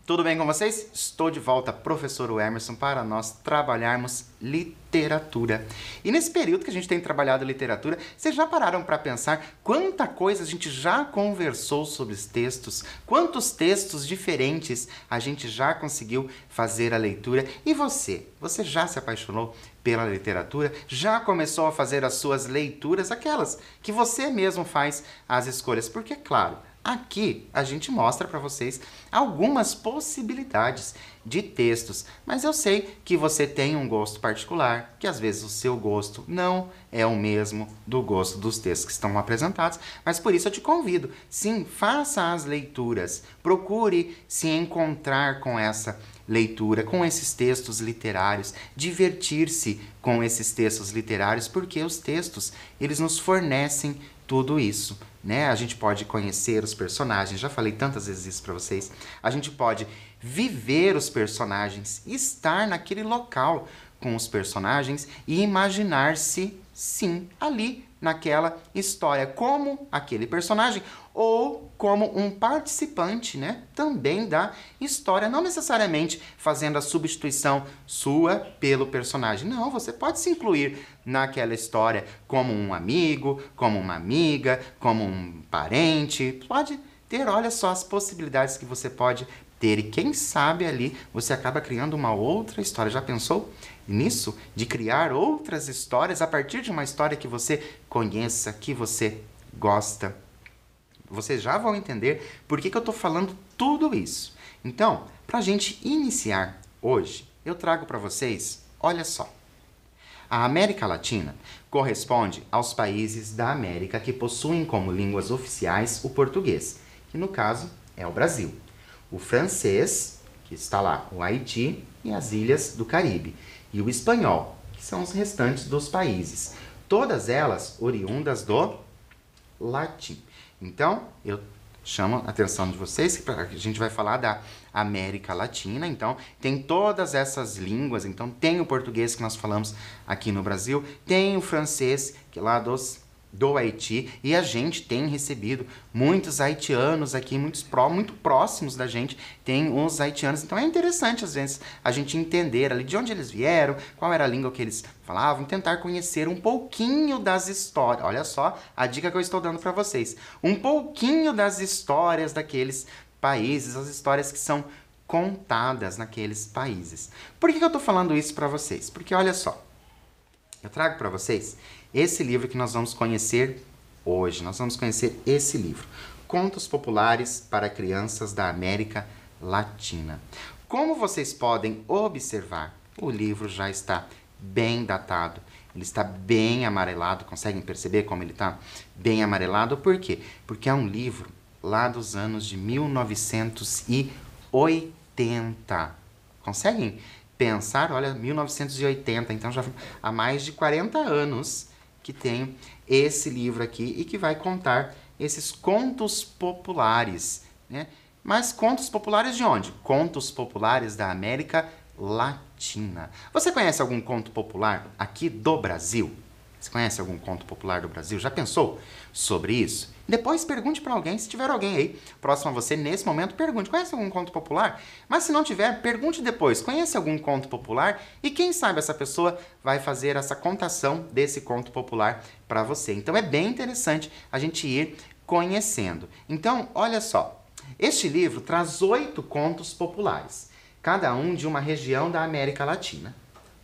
Tudo bem com vocês? Estou de volta, professor Emerson, para nós trabalharmos literatura. E nesse período que a gente tem trabalhado literatura, vocês já pararam para pensar quanta coisa a gente já conversou sobre os textos? Quantos textos diferentes a gente já conseguiu fazer a leitura? E você? Você já se apaixonou pela literatura? Já começou a fazer as suas leituras, aquelas que você mesmo faz as escolhas? Porque, claro, aqui a gente mostra para vocês algumas possibilidades de textos, mas eu sei que você tem um gosto particular, que às vezes o seu gosto não é o mesmo do gosto dos textos que estão apresentados, mas por isso eu te convido, sim, faça as leituras, procure se encontrar com essa leitura, com esses textos literários, divertir-se com esses textos literários, porque os textos, eles nos fornecem tudo isso, né? A gente pode conhecer os personagens, já falei tantas vezes isso para vocês. A gente pode viver os personagens, estar naquele local com os personagens e imaginar-se, sim, ali naquela história, como aquele personagem ou como um participante, né, também da história, não necessariamente fazendo a substituição sua pelo personagem. Não, você pode se incluir naquela história como um amigo, como uma amiga, como um parente. Pode ter, olha só as possibilidades que você pode ter e quem sabe ali você acaba criando uma outra história. Já pensou nisso? De criar outras histórias a partir de uma história que você conheça, que você gosta. Vocês já vão entender por que eu estou falando tudo isso. Então, para a gente iniciar hoje, eu trago para vocês, olha só. A América Latina corresponde aos países da América que possuem como línguas oficiais o português, que no caso é o Brasil. O francês, que está lá, o Haiti e as ilhas do Caribe. E o espanhol, que são os restantes dos países. Todas elas oriundas do latim. Então, eu chamo a atenção de vocês que a gente vai falar da América Latina. Então, tem todas essas línguas. Então, tem o português que nós falamos aqui no Brasil, tem o francês, que é lá do Haiti, e a gente tem recebido muitos haitianos aqui, muito próximos da gente, tem os haitianos. Então é interessante, às vezes, a gente entender ali de onde eles vieram, qual era a língua que eles falavam, tentar conhecer um pouquinho das histórias. Olha só a dica que eu estou dando para vocês. Um pouquinho das histórias daqueles países, as histórias que são contadas naqueles países. Por que eu estou falando isso para vocês? Porque olha só, eu trago para vocês esse livro que nós vamos conhecer hoje. Nós vamos conhecer esse livro, Contos Populares para Crianças da América Latina. Como vocês podem observar, o livro já está bem datado. Ele está bem amarelado. Conseguem perceber como ele está bem amarelado? Por quê? Porque é um livro lá dos anos de 1980. Conseguem pensar? Olha, 1980, então já há mais de 40 anos que tem esse livro aqui e que vai contar esses contos populares, né? Mas contos populares de onde? Contos populares da América Latina. Você conhece algum conto popular aqui do Brasil? Você conhece algum conto popular do Brasil? Já pensou sobre isso? Depois pergunte para alguém, se tiver alguém aí próximo a você, nesse momento, pergunte, conhece algum conto popular? Mas se não tiver, pergunte depois, conhece algum conto popular? E quem sabe essa pessoa vai fazer essa contação desse conto popular para você. Então é bem interessante a gente ir conhecendo. Então, olha só, este livro traz 8 contos populares, cada um de uma região da América Latina,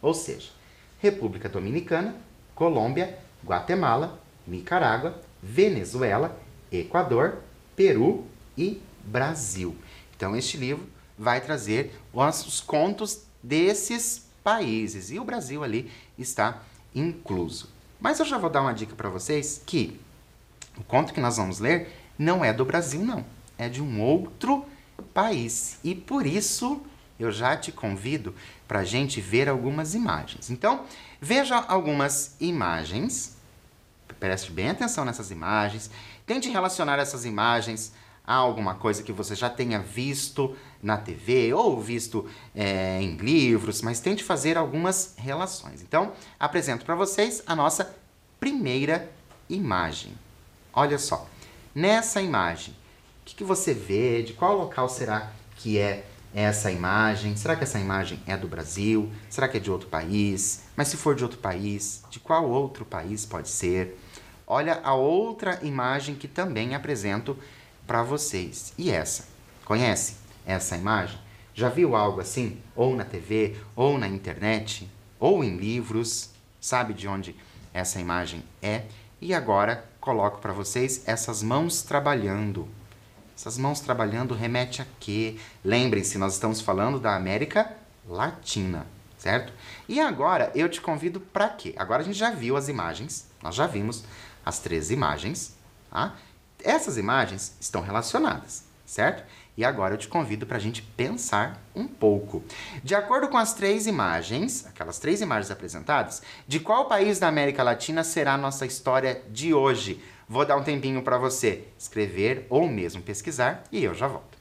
ou seja, República Dominicana, Colômbia, Guatemala, Nicarágua, Venezuela, Equador, Peru e Brasil. Então, este livro vai trazer os contos desses países e o Brasil ali está incluso. Mas eu já vou dar uma dica para vocês que o conto que nós vamos ler não é do Brasil, não. É de um outro país. E por isso eu já te convido para a gente ver algumas imagens. Então, veja algumas imagens. Preste bem atenção nessas imagens. Tente relacionar essas imagens a alguma coisa que você já tenha visto na TV ou visto em livros, mas tente fazer algumas relações. Então, apresento para vocês a nossa primeira imagem. Olha só, nessa imagem, o que você vê? De qual local será que é essa imagem? Será que essa imagem é do Brasil? Será que é de outro país? Mas se for de outro país, de qual outro país pode ser? Olha a outra imagem que também apresento para vocês. E essa? Conhece essa imagem? Já viu algo assim? Ou na TV, ou na internet, ou em livros? Sabe de onde essa imagem é? E agora coloco para vocês essas mãos trabalhando. Essas mãos trabalhando remete a quê? Lembrem-se, nós estamos falando da América Latina, certo? E agora eu te convido para quê? Agora a gente já viu as imagens, nós já vimos as 3 imagens, tá? Essas imagens estão relacionadas, certo? E agora eu te convido para a gente pensar um pouco. De acordo com as 3 imagens, aquelas 3 imagens apresentadas, de qual país da América Latina será a nossa história de hoje? Vou dar um tempinho para você escrever ou mesmo pesquisar e eu já volto.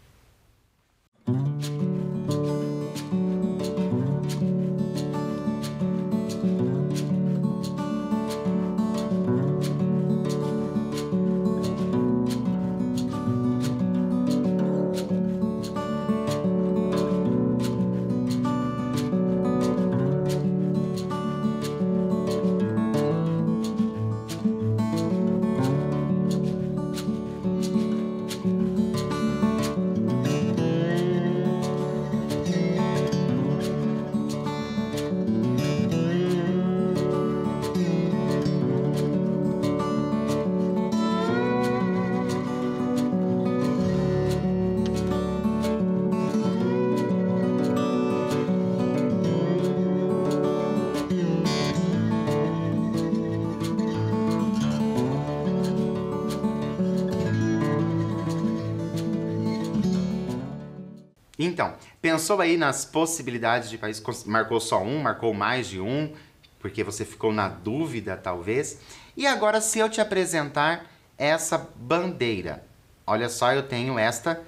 Então, pensou aí nas possibilidades de país? Marcou só um, marcou mais de um, porque você ficou na dúvida, talvez. E agora, se eu te apresentar essa bandeira. Olha só, eu tenho esta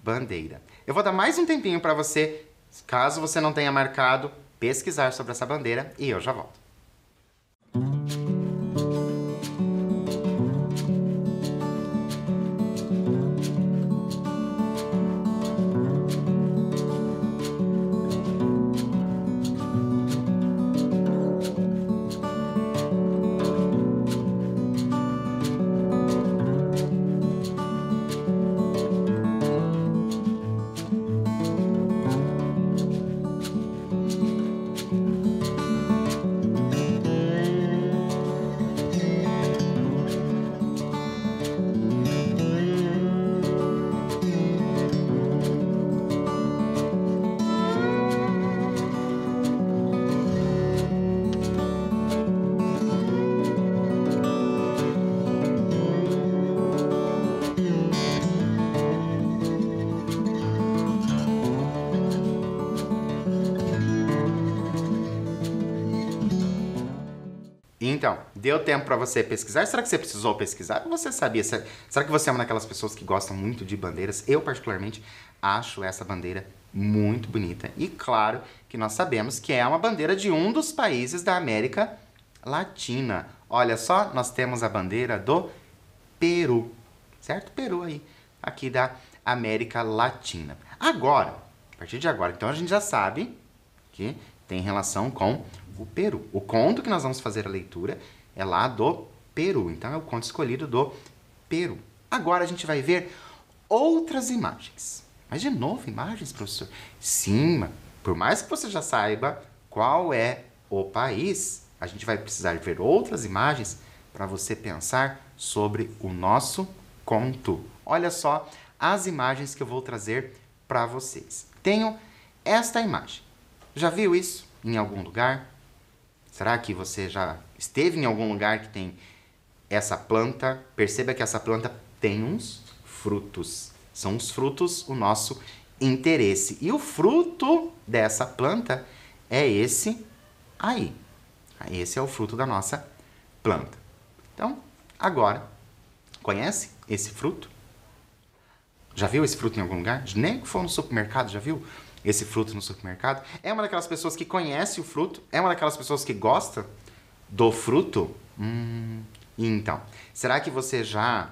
bandeira. Eu vou dar mais um tempinho para você, caso você não tenha marcado, pesquisar sobre essa bandeira e eu já volto. Então, deu tempo para você pesquisar? Será que você precisou pesquisar? Ou você sabia? Será que você é uma daquelas pessoas que gostam muito de bandeiras? Eu, particularmente, acho essa bandeira muito bonita. E claro que nós sabemos que é uma bandeira de um dos países da América Latina. Olha só, nós temos a bandeira do Peru, certo? Peru aí, aqui da América Latina. Agora, a partir de agora, então a gente já sabe que tem relação com o Peru. O conto que nós vamos fazer a leitura é lá do Peru. Então é o conto escolhido do Peru. Agora a gente vai ver outras imagens. Mas de novo, imagens, professor? Sim, por mais que você já saiba qual é o país, a gente vai precisar ver outras imagens para você pensar sobre o nosso conto. Olha só as imagens que eu vou trazer para vocês. Tenho esta imagem. Já viu isso em algum lugar? Será que você já esteve em algum lugar que tem essa planta? Perceba que essa planta tem uns frutos. São os frutos o nosso interesse. E o fruto dessa planta é esse aí. Esse é o fruto da nossa planta. Então, agora, conhece esse fruto? Já viu esse fruto em algum lugar? Nem que for no supermercado, já viu esse fruto no supermercado? É uma daquelas pessoas que conhece o fruto? É uma daquelas pessoas que gosta do fruto? Então, será que você já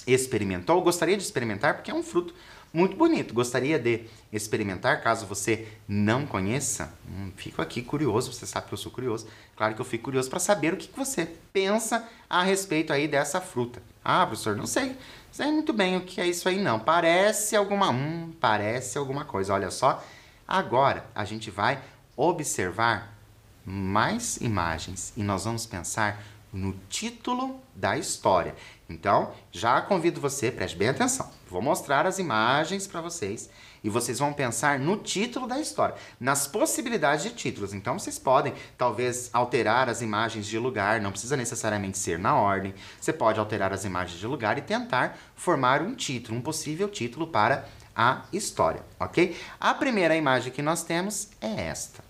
experimentou? Gostaria de experimentar? Porque é um fruto muito bonito. Gostaria de experimentar, caso você não conheça? Fico aqui curioso, você sabe que eu sou curioso. Claro que eu fico curioso para saber o que você pensa a respeito aí dessa fruta. Ah, professor, não sei. Sei muito bem o que é isso aí não. Parece alguma coisa. Olha só. Agora a gente vai observar mais imagens e nós vamos pensar no título da história. Então, já convido você, preste bem atenção. Vou mostrar as imagens para vocês e vocês vão pensar no título da história, nas possibilidades de títulos. Então, vocês podem, talvez, alterar as imagens de lugar, não precisa necessariamente ser na ordem. Você pode alterar as imagens de lugar e tentar formar um título, um possível título para a história, ok? A primeira imagem que nós temos é esta.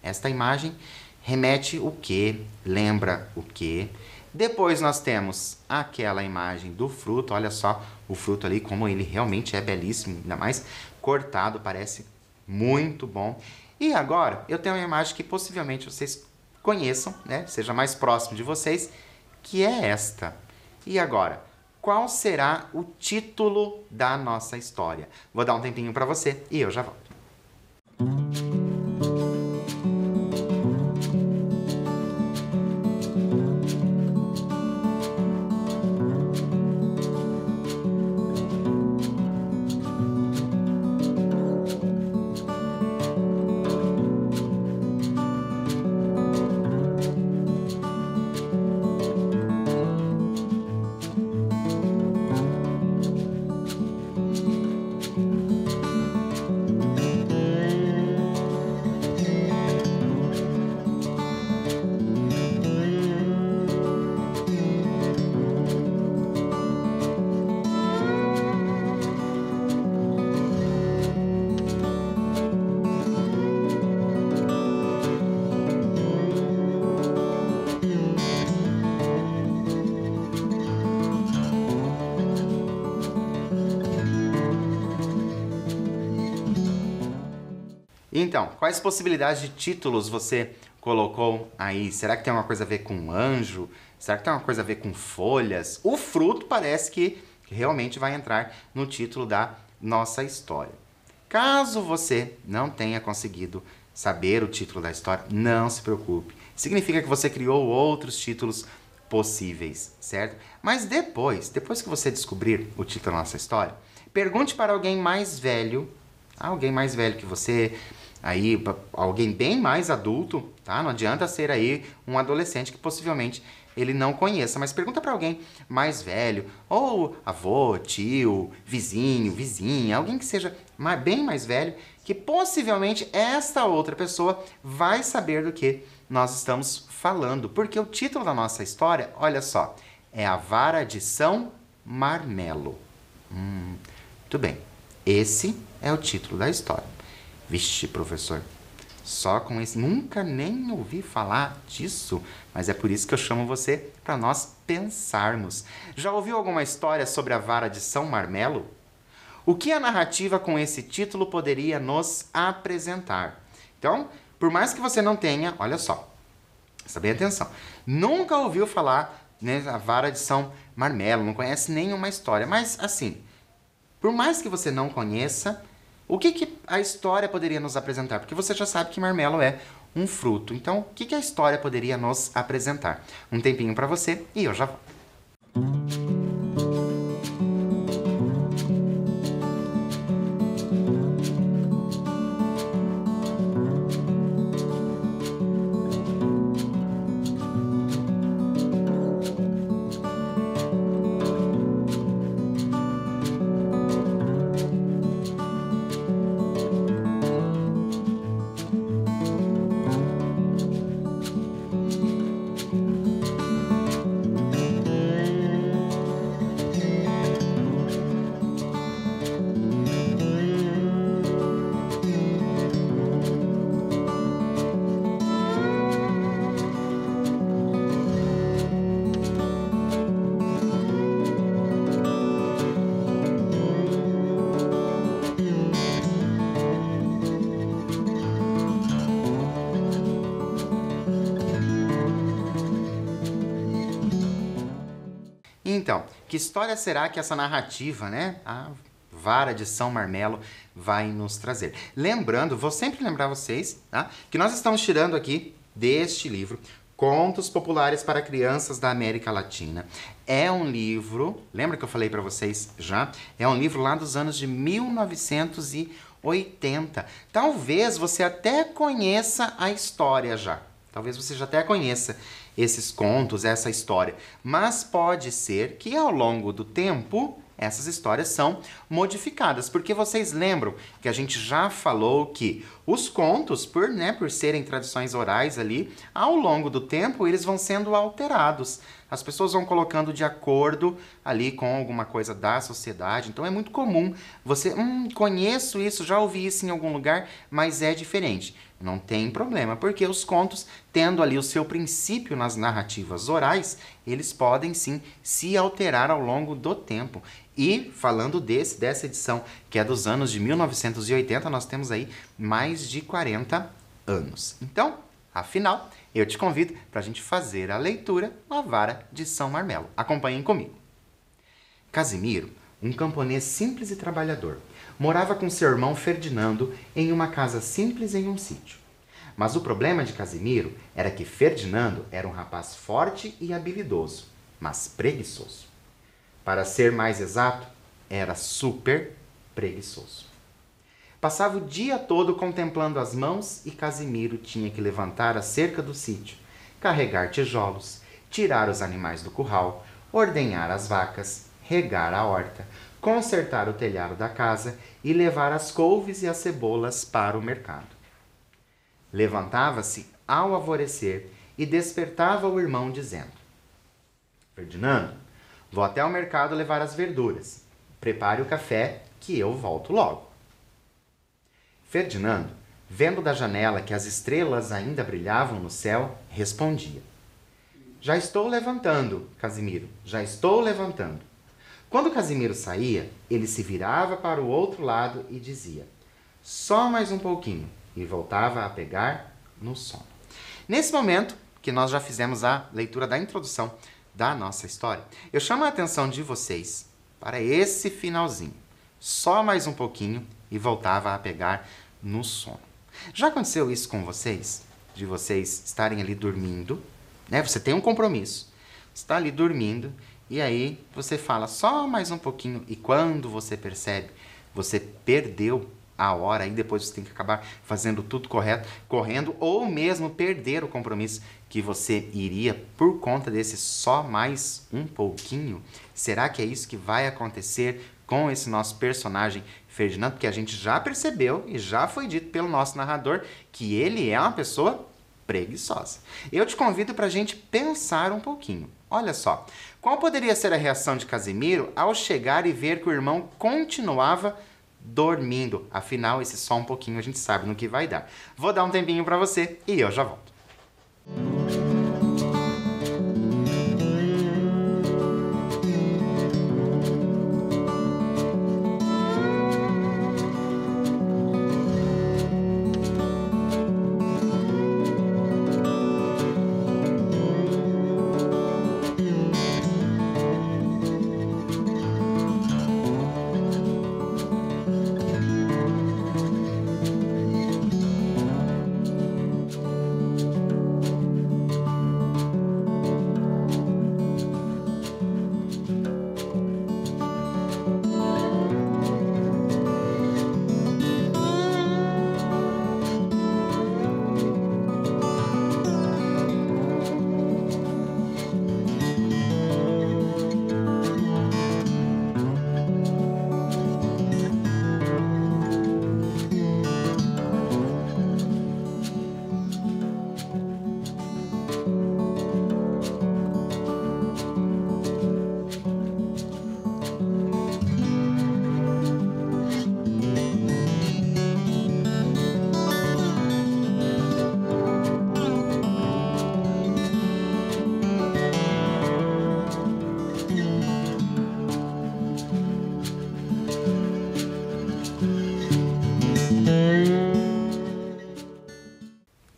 Esta imagem remete o quê? Lembra o quê? Depois nós temos aquela imagem do fruto. Olha só o fruto ali, como ele realmente é belíssimo, ainda mais cortado, parece muito bom. E agora eu tenho uma imagem que possivelmente vocês conheçam, né? Seja mais próximo de vocês, que é esta. E agora, qual será o título da nossa história? Vou dar um tempinho para você e eu já volto. Então, quais possibilidades de títulos você colocou aí? Será que tem alguma coisa a ver com um anjo? Será que tem alguma coisa a ver com folhas? O fruto parece que realmente vai entrar no título da nossa história. Caso você não tenha conseguido saber o título da história, não se preocupe. Significa que você criou outros títulos possíveis, certo? Mas depois que você descobrir o título da nossa história, pergunte para alguém mais velho que você, aí alguém bem mais adulto, tá? Não adianta ser aí um adolescente que possivelmente ele não conheça, mas pergunta para alguém mais velho, ou avô, tio, vizinho, vizinha, alguém que seja bem mais velho, que possivelmente esta outra pessoa vai saber do que nós estamos falando, porque o título da nossa história, olha só, é A Vara de São Marmelo. Muito bem. Esse é o título da história. Vixe, professor, só com esse... Nunca nem ouvi falar disso, mas é por isso que eu chamo você para nós pensarmos. Já ouviu alguma história sobre a vara de São Marmelo? O que a narrativa com esse título poderia nos apresentar? Então, por mais que você não tenha, olha só, presta bem atenção, nunca ouviu falar, né, a vara de São Marmelo, não conhece nenhuma história, mas assim... Por mais que você não conheça, o que a história poderia nos apresentar? Porque você já sabe que marmelo é um fruto. Então, o que a história poderia nos apresentar? Um tempinho para você e eu já volto. Então, que história será que essa narrativa, né? A Vara de São Marmelo vai nos trazer. Lembrando, vou sempre lembrar vocês, tá? Que nós estamos tirando aqui deste livro Contos Populares para Crianças da América Latina. É um livro, lembra que eu falei para vocês já? É um livro lá dos anos de 1980. Talvez você até conheça a história já. Talvez você já até conheça esses contos, essa história. Mas pode ser que ao longo do tempo essas histórias são modificadas. Porque vocês lembram que a gente já falou que os contos, por serem tradições orais ali, ao longo do tempo eles vão sendo alterados. As pessoas vão colocando de acordo ali com alguma coisa da sociedade. Então é muito comum você, conheço isso, já ouvi isso em algum lugar, mas é diferente. Não tem problema, porque os contos, tendo ali o seu princípio nas narrativas orais, eles podem sim se alterar ao longo do tempo. E falando dessa edição, que é dos anos de 1980, nós temos aí mais de 40 anos. Então, afinal, eu te convido para a gente fazer a leitura na Vara de São Marmelo. Acompanhem comigo. Casimiro, um camponês simples e trabalhador, morava com seu irmão Ferdinando em uma casa simples em um sítio. Mas o problema de Casimiro era que Ferdinando era um rapaz forte e habilidoso, mas preguiçoso. Para ser mais exato, era super preguiçoso. Passava o dia todo contemplando as mãos e Casimiro tinha que levantar a cerca do sítio, carregar tijolos, tirar os animais do curral, ordenhar as vacas, regar a horta, consertar o telhado da casa e levar as couves e as cebolas para o mercado. Levantava-se ao alvorecer e despertava o irmão dizendo: Ferdinando, vou até ao mercado levar as verduras. Prepare o café que eu volto logo. Ferdinando, vendo da janela que as estrelas ainda brilhavam no céu, respondia: Já estou levantando, Casimiro, já estou levantando. Quando Casimiro saía, ele se virava para o outro lado e dizia: Só mais um pouquinho, e voltava a pegar no sono. Nesse momento, que nós já fizemos a leitura da introdução da nossa história, eu chamo a atenção de vocês para esse finalzinho. Só mais um pouquinho e voltava a pegar no sono. Já aconteceu isso com vocês? De vocês estarem ali dormindo, né? Você tem um compromisso, está ali dormindo, e aí você fala só mais um pouquinho, e quando você percebe, você perdeu a hora, e depois você tem que acabar fazendo tudo correto, correndo, ou mesmo perder o compromisso que você iria por conta desse só mais um pouquinho. Será que é isso que vai acontecer com esse nosso personagem Ferdinando? Porque a gente já percebeu e já foi dito pelo nosso narrador que ele é uma pessoa preguiçosa. Eu te convido para a gente pensar um pouquinho. Olha só, qual poderia ser a reação de Casimiro ao chegar e ver que o irmão continuava dormindo? Afinal, esse só um pouquinho a gente sabe no que vai dar. Vou dar um tempinho para você e eu já volto.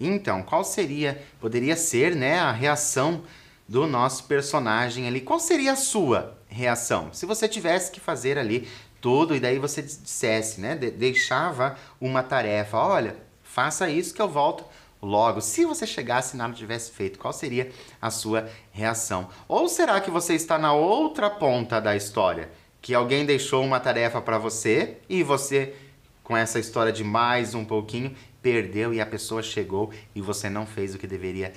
Então, qual poderia ser, né, a reação do nosso personagem ali? Qual seria a sua reação? Se você tivesse que fazer ali tudo, e daí você dissesse, né? Deixava uma tarefa, olha, faça isso que eu volto logo. Se você chegasse e nada tivesse feito, qual seria a sua reação? Ou será que você está na outra ponta da história? Que alguém deixou uma tarefa para você e você, com essa história de mais um pouquinho, perdeu e a pessoa chegou e você não fez o que deveria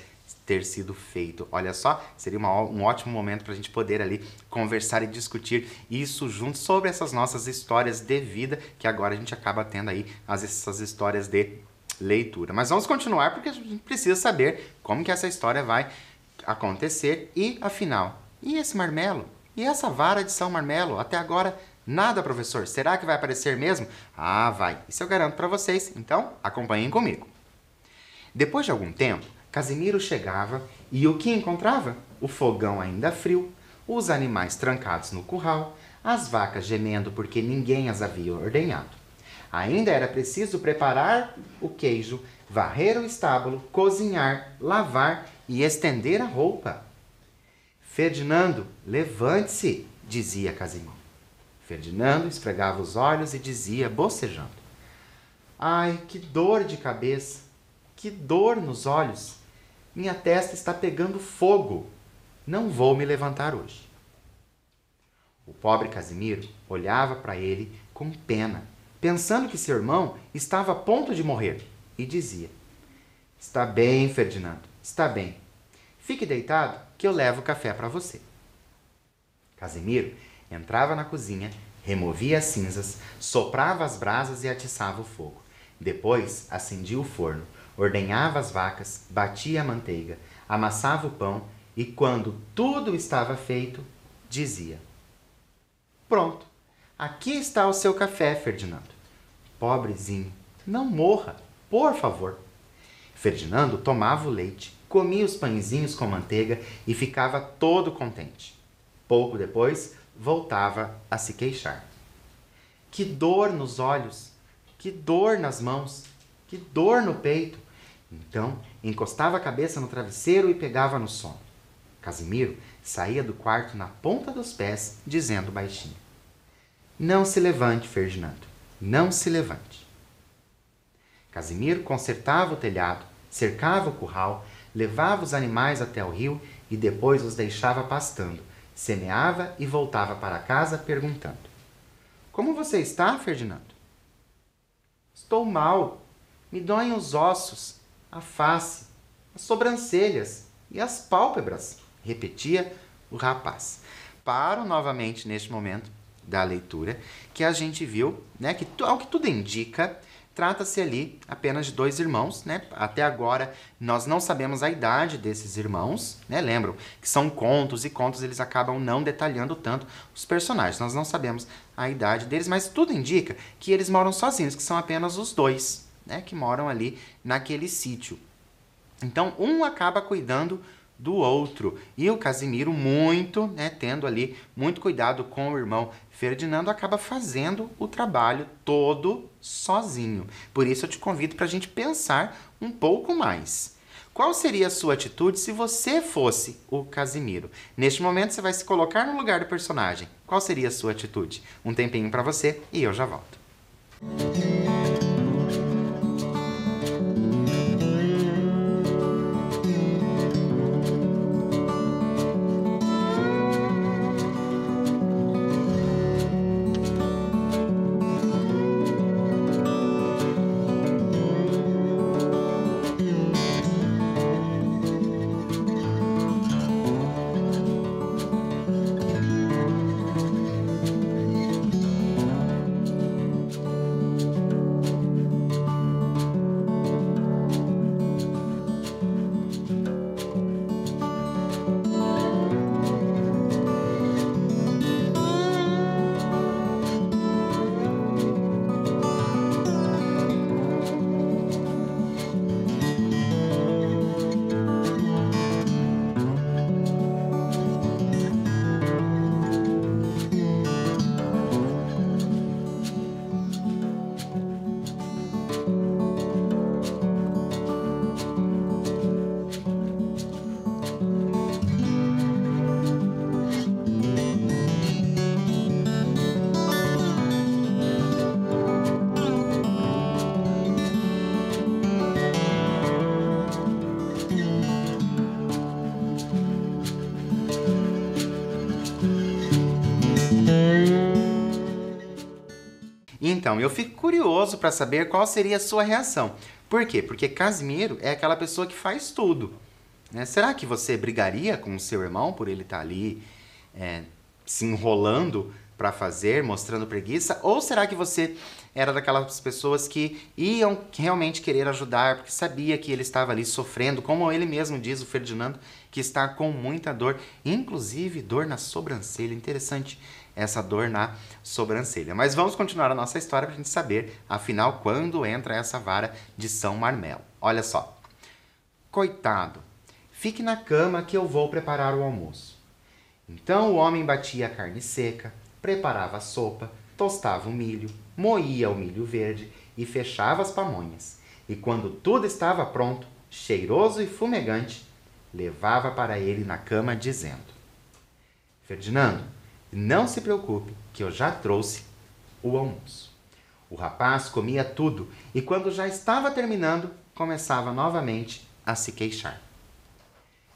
ter sido feito. Olha só, seria um ótimo momento para a gente poder ali conversar e discutir isso juntos sobre essas nossas histórias de vida, que agora a gente acaba tendo aí essas histórias de leitura. Mas vamos continuar porque a gente precisa saber como que essa história vai acontecer e, afinal, e esse marmelo? E essa vara de São Marmelo? Até agora, nada, professor. Será que vai aparecer mesmo? Ah, vai. Isso eu garanto para vocês. Então, acompanhem comigo. Depois de algum tempo, Casimiro chegava e o que encontrava? O fogão ainda frio, os animais trancados no curral, as vacas gemendo porque ninguém as havia ordenhado. Ainda era preciso preparar o queijo, varrer o estábulo, cozinhar, lavar e estender a roupa. Ferdinando, levante-se, dizia Casimiro. Ferdinando esfregava os olhos e dizia, bocejando: ai, que dor de cabeça, que dor nos olhos. Minha testa está pegando fogo. Não vou me levantar hoje. O pobre Casimiro olhava para ele com pena, pensando que seu irmão estava a ponto de morrer, e dizia: está bem, Ferdinando, está bem. Fique deitado que eu levo o café para você. Casimiro entrava na cozinha, removia as cinzas, soprava as brasas e atiçava o fogo. Depois acendia o forno, ordenhava as vacas, batia a manteiga, amassava o pão e, quando tudo estava feito, dizia: pronto, aqui está o seu café, Ferdinando. Pobrezinho, não morra, por favor. Ferdinando tomava o leite, comia os pãezinhos com manteiga e ficava todo contente. Pouco depois, voltava a se queixar. Que dor nos olhos, que dor nas mãos, que dor no peito. Então, encostava a cabeça no travesseiro e pegava no sono. Casimiro saía do quarto na ponta dos pés, dizendo baixinho: não se levante, Ferdinando, não se levante. Casimiro consertava o telhado, cercava o curral, levava os animais até o rio e depois os deixava pastando, semeava e voltava para casa perguntando: como você está, Ferdinando? Estou mal, me doem os ossos, a face, as sobrancelhas e as pálpebras, repetia o rapaz. Paro novamente neste momento da leitura que a gente viu, né, que ao que tudo indica, trata-se ali apenas de dois irmãos, né? Até agora nós não sabemos a idade desses irmãos, né? Lembram que são contos e contos eles acabam não detalhando tanto os personagens. Nós não sabemos a idade deles, mas tudo indica que eles moram sozinhos, que são apenas os dois, né? Que moram ali naquele sítio. Então um acaba cuidando do outro. E o Casimiro, muito, né, tendo ali muito cuidado com o irmão Ferdinando, acaba fazendo o trabalho todo sozinho. Por isso eu te convido para a gente pensar um pouco mais. Qual seria a sua atitude se você fosse o Casimiro? Neste momento você vai se colocar no lugar do personagem. Qual seria a sua atitude? Um tempinho para você e eu já volto. Então, eu fico curioso para saber qual seria a sua reação. Por quê? Porque Casimiro é aquela pessoa que faz tudo, né? Será que você brigaria com o seu irmão por ele estar ali se enrolando para fazer, mostrando preguiça? Ou será que você era daquelas pessoas que iam realmente querer ajudar, porque sabia que ele estava ali sofrendo, como ele mesmo diz, o Ferdinando, que está com muita dor, inclusive dor na sobrancelha. Interessante essa dor na sobrancelha. Mas vamos continuar a nossa história para a gente saber, afinal, quando entra essa vara de São Marmelo. Olha só. Coitado, fique na cama que eu vou preparar o almoço. Então o homem batia a carne seca, preparava a sopa, tostava o milho, moía o milho verde e fechava as pamonhas. E quando tudo estava pronto, cheiroso e fumegante, levava para ele na cama dizendo: Ferdinando, não se preocupe que eu já trouxe o almoço. O rapaz comia tudo e quando já estava terminando, começava novamente a se queixar.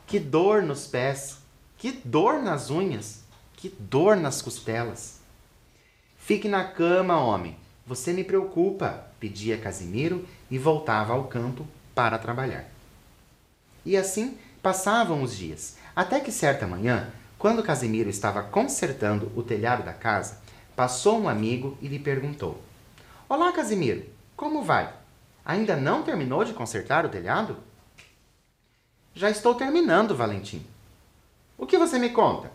Que dor nos pés, que dor nas unhas, que dor nas costelas. Fique na cama, homem, você me preocupa, pedia Casimiro e voltava ao campo para trabalhar. E assim passavam os dias, até que certa manhã, quando Casimiro estava consertando o telhado da casa, passou um amigo e lhe perguntou: Olá, Casimiro, como vai? Ainda não terminou de consertar o telhado? Já estou terminando, Valentim. O que você me conta?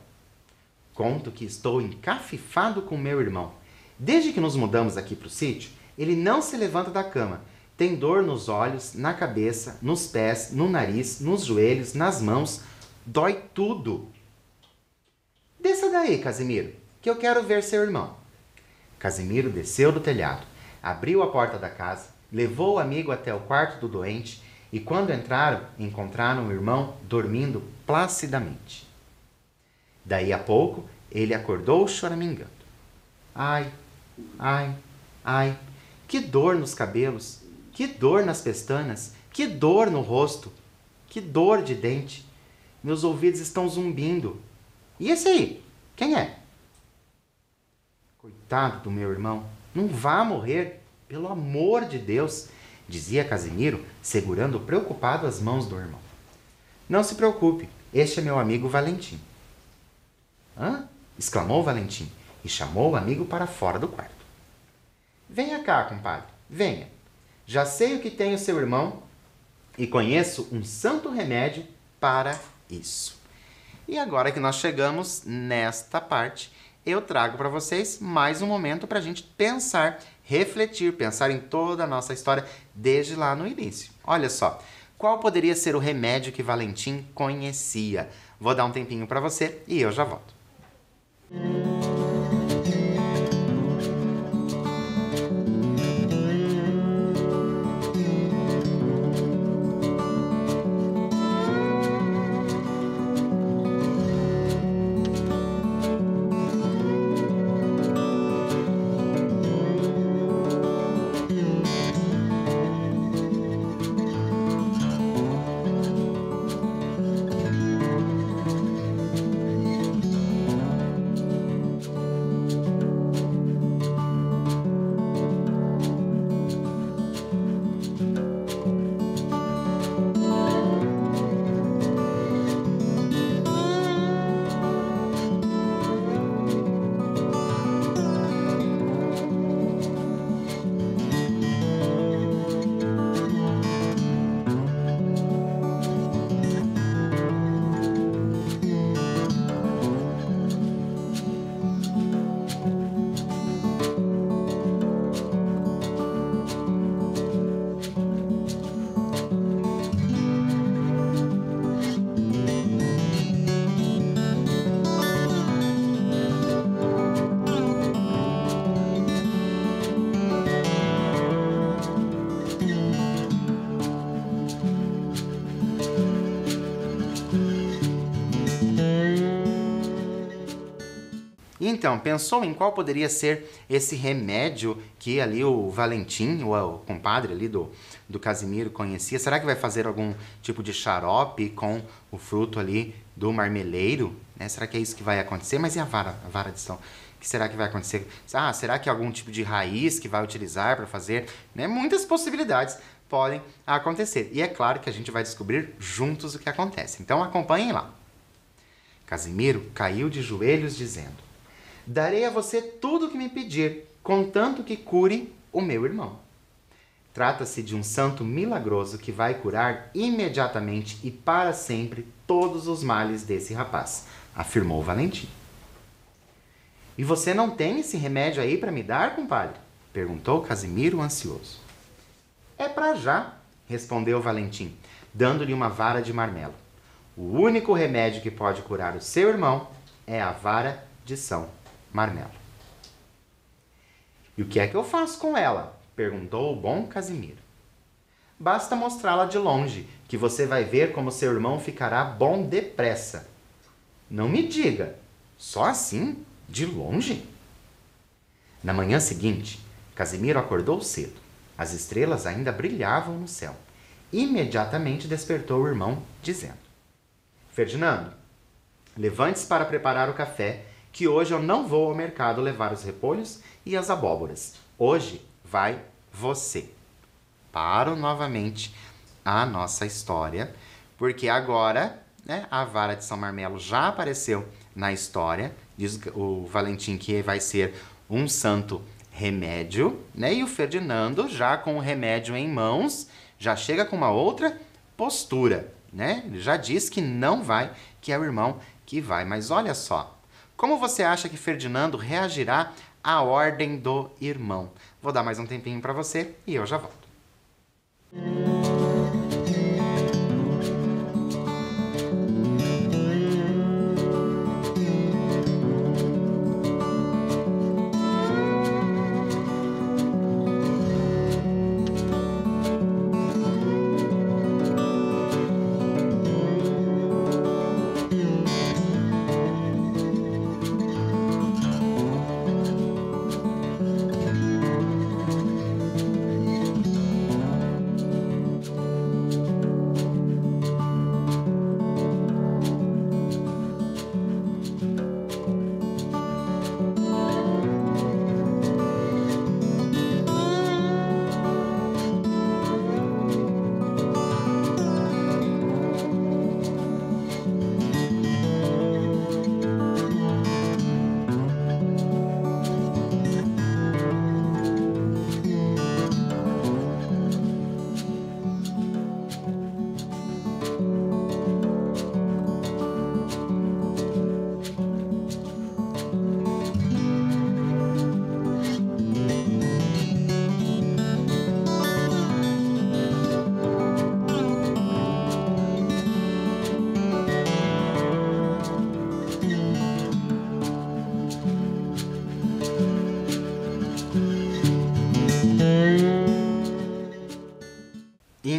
Conto que estou encafifado com meu irmão. Desde que nos mudamos aqui para o sítio, ele não se levanta da cama. Tem dor nos olhos, na cabeça, nos pés, no nariz, nos joelhos, nas mãos. Dói tudo. Desça daí, Casimiro, que eu quero ver seu irmão. Casimiro desceu do telhado, abriu a porta da casa, levou o amigo até o quarto do doente e, quando entraram, encontraram o irmão dormindo placidamente. Daí a pouco, ele acordou choramingando. Ai, ai, ai, que dor nos cabelos, que dor nas pestanas, que dor no rosto, que dor de dente. Meus ouvidos estão zumbindo. E esse aí? Quem é? Coitado do meu irmão, não vá morrer, pelo amor de Deus, dizia Casimiro, segurando preocupado as mãos do irmão. Não se preocupe, este é meu amigo Valentim. Hã? Exclamou Valentim e chamou o amigo para fora do quarto. Venha cá, compadre, venha. Já sei o que tem o seu irmão e conheço um santo remédio para isso. E agora que nós chegamos nesta parte, eu trago para vocês mais um momento para a gente pensar, refletir, pensar em toda a nossa história desde lá no início. Olha só, qual poderia ser o remédio que Valentim conhecia? Vou dar um tempinho para você e eu já volto. Então, pensou em qual poderia ser esse remédio que ali o Valentim, o compadre ali do Casimiro conhecia? Será que vai fazer algum tipo de xarope com o fruto ali do marmeleiro? Né? Será que é isso que vai acontecer? Mas e a vara de São que será que vai acontecer? Ah, será que é algum tipo de raiz que vai utilizar para fazer? Né? Muitas possibilidades podem acontecer. E é claro que a gente vai descobrir juntos o que acontece. Então acompanhem lá. Casimiro caiu de joelhos dizendo: darei a você tudo o que me pedir, contanto que cure o meu irmão. Trata-se de um santo milagroso que vai curar imediatamente e para sempre todos os males desse rapaz, afirmou Valentim. E você não tem esse remédio aí para me dar, compadre? Perguntou Casimiro ansioso. É para já, respondeu Valentim, dando-lhe uma vara de marmelo. O único remédio que pode curar o seu irmão é a vara de São Marmelo. E o que é que eu faço com ela? Perguntou o bom Casimiro. Basta mostrá-la de longe, que você vai ver como seu irmão ficará bom depressa. Não me diga, só assim? De longe? Na manhã seguinte, Casimiro acordou cedo. As estrelas ainda brilhavam no céu. Imediatamente despertou o irmão, dizendo: Ferdinando, levante-se para preparar o café, que hoje eu não vou ao mercado levar os repolhos e as abóboras. Hoje vai você. Paro novamente a nossa história, porque agora, né, a vara de São Marmelo já apareceu na história. Diz o Valentim que vai ser um santo remédio, né? E o Ferdinando, já com o remédio em mãos, já chega com uma outra postura, né? Ele já diz que não vai, que é o irmão que vai. Mas olha só, como você acha que Ferdinando reagirá à ordem do irmão? Vou dar mais um tempinho para você e eu já volto.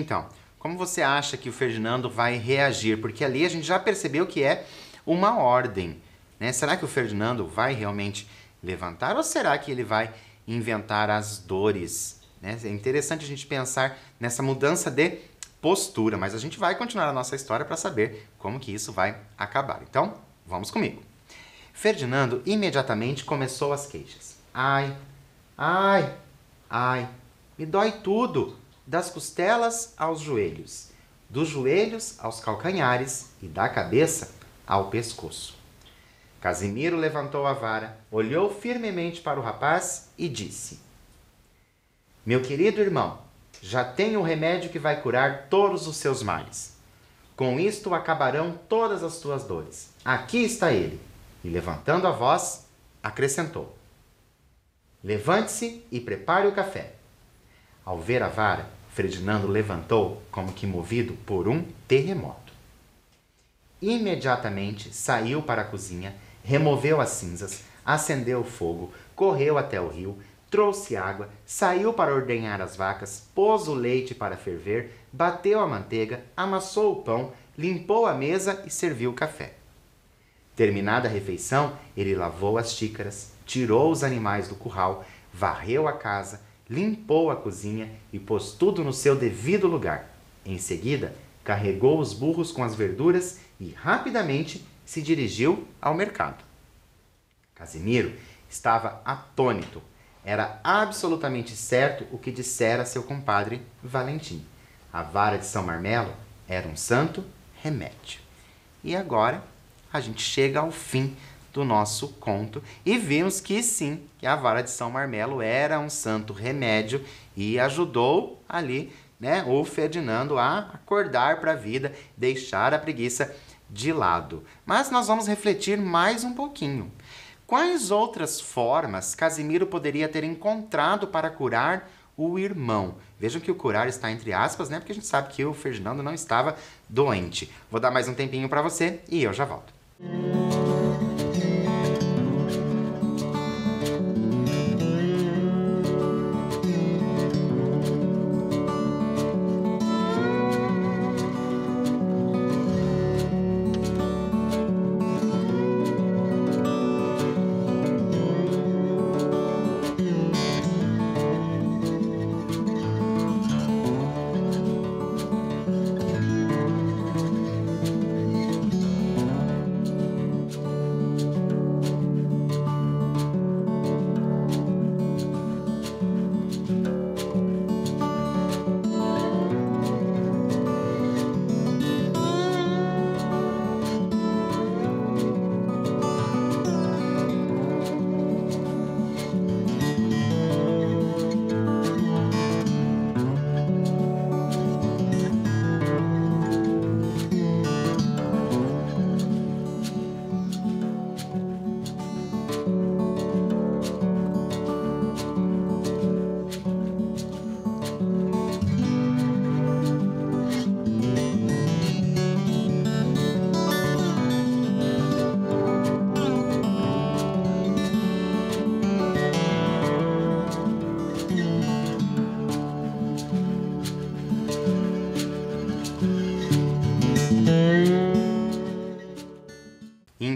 Então, como você acha que o Ferdinando vai reagir? Porque ali a gente já percebeu que é uma ordem, né? Será que o Ferdinando vai realmente levantar ou será que ele vai inventar as dores, né? É interessante a gente pensar nessa mudança de postura, mas a gente vai continuar a nossa história para saber como que isso vai acabar. Então, vamos comigo. Ferdinando imediatamente começou as queixas. Ai, ai, ai, me dói tudo, das costelas aos joelhos, dos joelhos aos calcanhares e da cabeça ao pescoço. Casimiro levantou a vara, olhou firmemente para o rapaz e disse: Meu querido irmão, já tenho o remédio que vai curar todos os seus males. Com isto acabarão todas as tuas dores. Aqui está ele. E levantando a voz, acrescentou: Levante-se e prepare o café. Ao ver a vara, Ferdinando levantou como que movido por um terremoto. Imediatamente saiu para a cozinha, removeu as cinzas, acendeu o fogo, correu até o rio, trouxe água, saiu para ordenhar as vacas, pôs o leite para ferver, bateu a manteiga, amassou o pão, limpou a mesa e serviu o café. Terminada a refeição, ele lavou as xícaras, tirou os animais do curral, varreu a casa, limpou a cozinha e pôs tudo no seu devido lugar. Em seguida, carregou os burros com as verduras e rapidamente se dirigiu ao mercado. Casimiro estava atônito. Era absolutamente certo o que dissera seu compadre Valentim. A vara de São Marmelo era um santo remédio. E agora a gente chega ao fim do nosso conto e vimos que sim, que a vara de São Marmelo era um santo remédio e ajudou ali, né, o Ferdinando a acordar para a vida, deixar a preguiça de lado. Mas nós vamos refletir mais um pouquinho. Quais outras formas Casimiro poderia ter encontrado para curar o irmão? Vejam que o curar está entre aspas, né? Porque a gente sabe que o Ferdinando não estava doente. Vou dar mais um tempinho para você e eu já volto.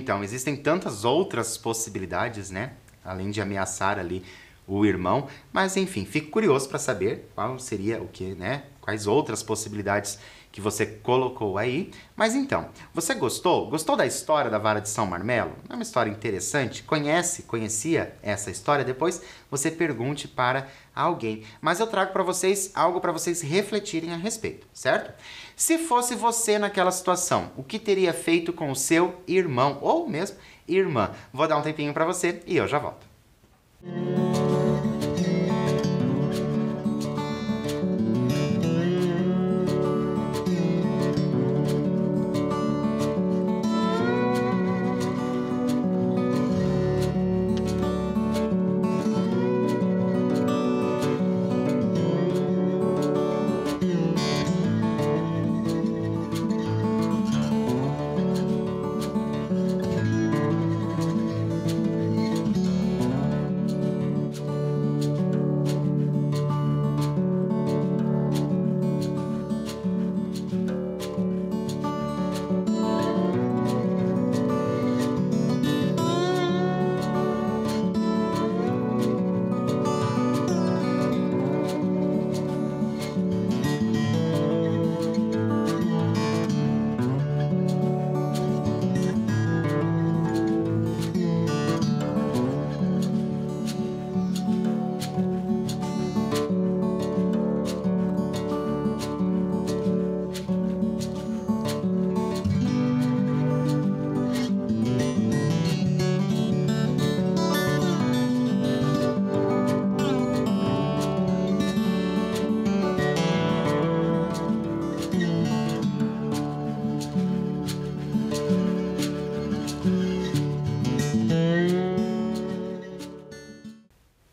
Então, existem tantas outras possibilidades, né? Além de ameaçar ali o irmão. Mas, enfim, fico curioso para saber qual seria o que, né? Quais outras possibilidades que você colocou aí. Mas então, você gostou? Gostou da história da vara de São Marmelo? É uma história interessante? Conhecia essa história? Depois você pergunte para alguém. Mas eu trago para vocês algo para vocês refletirem a respeito, certo? Se fosse você naquela situação, o que teria feito com o seu irmão ou mesmo irmã? Vou dar um tempinho para você e eu já volto.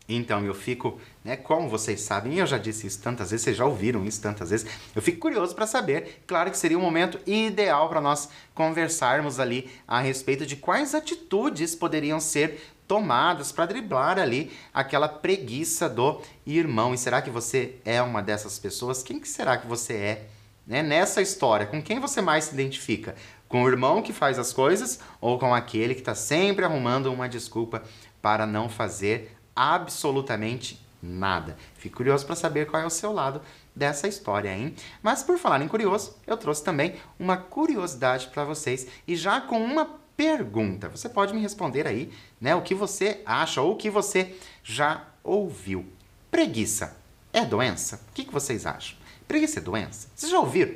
Então, eu fico, né, como vocês sabem, e eu já disse isso tantas vezes, vocês já ouviram isso tantas vezes, eu fico curioso para saber, claro que seria um momento ideal para nós conversarmos ali a respeito de quais atitudes poderiam ser tomadas para driblar ali aquela preguiça do irmão. E será que você é uma dessas pessoas? Quem que será que você é, né, nessa história? Com quem você mais se identifica? Com o irmão que faz as coisas ou com aquele que está sempre arrumando uma desculpa para não fazer absolutamente nada? Fico curioso para saber qual é o seu lado dessa história, hein? Mas por falar em curioso, eu trouxe também uma curiosidade para vocês e já com uma pergunta. Você pode me responder aí, né, o que você acha ou o que você já ouviu. Preguiça é doença? O que vocês acham? Preguiça é doença? Vocês já ouviram?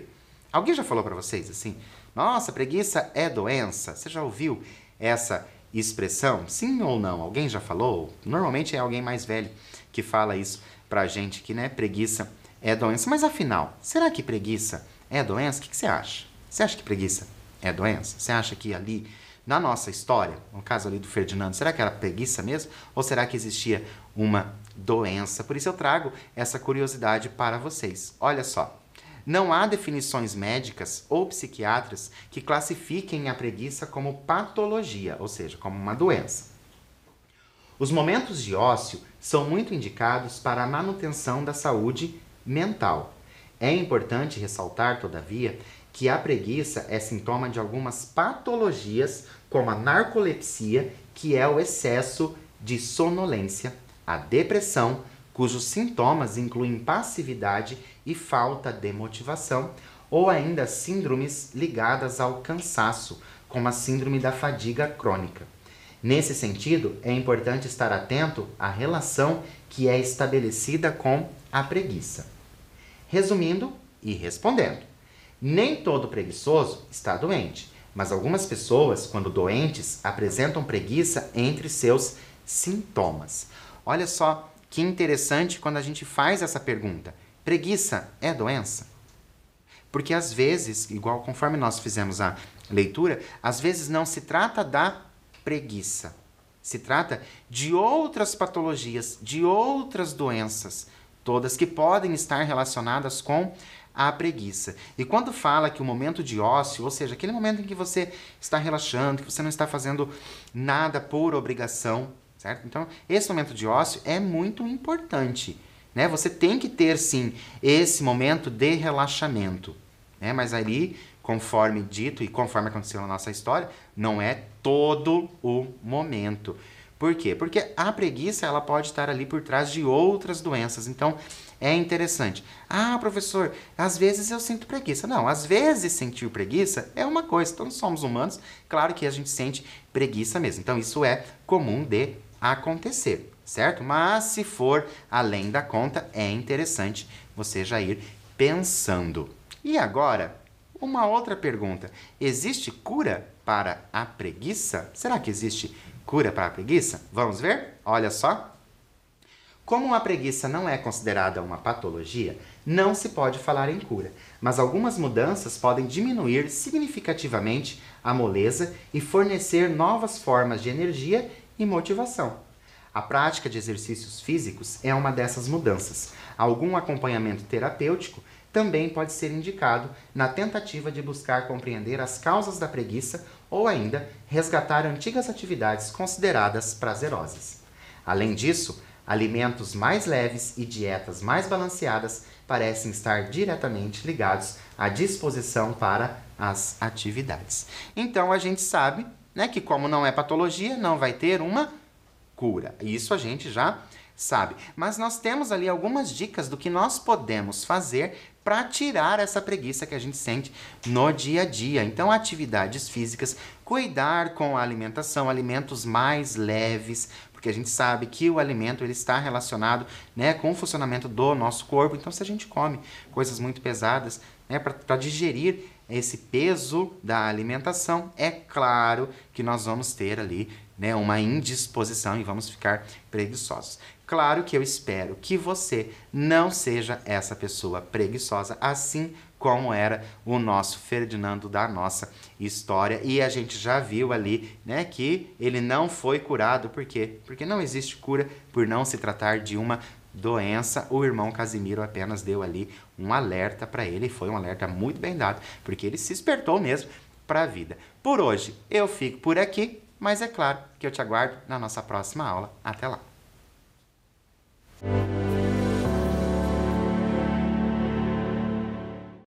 Alguém já falou para vocês assim? Nossa, preguiça é doença. Você já ouviu essa expressão? Sim ou não? Alguém já falou? Normalmente é alguém mais velho que fala isso pra gente, que, né, preguiça é doença. Mas afinal, será que preguiça é doença? O que você acha? Você acha que preguiça é doença? Você acha que ali, na nossa história, no caso ali do Ferdinando, será que era preguiça mesmo? Ou será que existia uma doença? Por isso eu trago essa curiosidade para vocês. Olha só. Não há definições médicas ou psiquiátricas que classifiquem a preguiça como patologia, ou seja, como uma doença. Os momentos de ócio são muito indicados para a manutenção da saúde mental. É importante ressaltar, todavia, que a preguiça é sintoma de algumas patologias, como a narcolepsia, que é o excesso de sonolência, a depressão, cujos sintomas incluem passividade e falta de motivação, ou ainda síndromes ligadas ao cansaço, como a síndrome da fadiga crônica. Nesse sentido, é importante estar atento à relação que é estabelecida com a preguiça. Resumindo e respondendo, nem todo preguiçoso está doente, mas algumas pessoas, quando doentes, apresentam preguiça entre seus sintomas. Olha só que interessante quando a gente faz essa pergunta. Preguiça é doença? Porque às vezes, igual conforme nós fizemos a leitura, às vezes não se trata da preguiça. Se trata de outras patologias, de outras doenças, todas que podem estar relacionadas com a preguiça. E quando fala que o momento de ócio, ou seja, aquele momento em que você está relaxando, que você não está fazendo nada por obrigação, certo? Então, esse momento de ócio é muito importante, né? Você tem que ter, sim, esse momento de relaxamento, né? Mas ali, conforme dito e conforme aconteceu na nossa história, não é todo o momento. Por quê? Porque a preguiça, ela pode estar ali por trás de outras doenças. Então, é interessante. Ah, professor, às vezes eu sinto preguiça. Não, às vezes sentir preguiça é uma coisa. Então, somos humanos, claro que a gente sente preguiça mesmo. Então, isso é comum de acontecer, certo? Mas se for além da conta, é interessante você já ir pensando. E agora, uma outra pergunta. Existe cura para a preguiça? Será que existe cura para a preguiça? Vamos ver? Olha só. Como a preguiça não é considerada uma patologia, não se pode falar em cura, mas algumas mudanças podem diminuir significativamente a moleza e fornecer novas formas de energia e motivação. A prática de exercícios físicos é uma dessas mudanças. Algum acompanhamento terapêutico também pode ser indicado na tentativa de buscar compreender as causas da preguiça ou ainda resgatar antigas atividades consideradas prazerosas. Além disso, alimentos mais leves e dietas mais balanceadas parecem estar diretamente ligados à disposição para as atividades. Então, a gente sabe, né, que como não é patologia, não vai ter uma cura. Isso a gente já sabe. Mas nós temos ali algumas dicas do que nós podemos fazer para tirar essa preguiça que a gente sente no dia a dia. Então, atividades físicas, cuidar com a alimentação, alimentos mais leves, porque a gente sabe que o alimento ele está relacionado, né, com o funcionamento do nosso corpo. Então, se a gente come coisas muito pesadas, né, para digerir esse peso da alimentação, é claro que nós vamos ter ali, né, uma indisposição e vamos ficar preguiçosos. Claro que eu espero que você não seja essa pessoa preguiçosa, assim como era o nosso Ferdinando da nossa história. E a gente já viu ali, né, que ele não foi curado. Por quê? Porque não existe cura por não se tratar de uma doença. O irmão Casimiro apenas deu ali um alerta para ele, e foi um alerta muito bem dado, porque ele se despertou mesmo para a vida. Por hoje eu fico por aqui, mas é claro que eu te aguardo na nossa próxima aula. Até lá!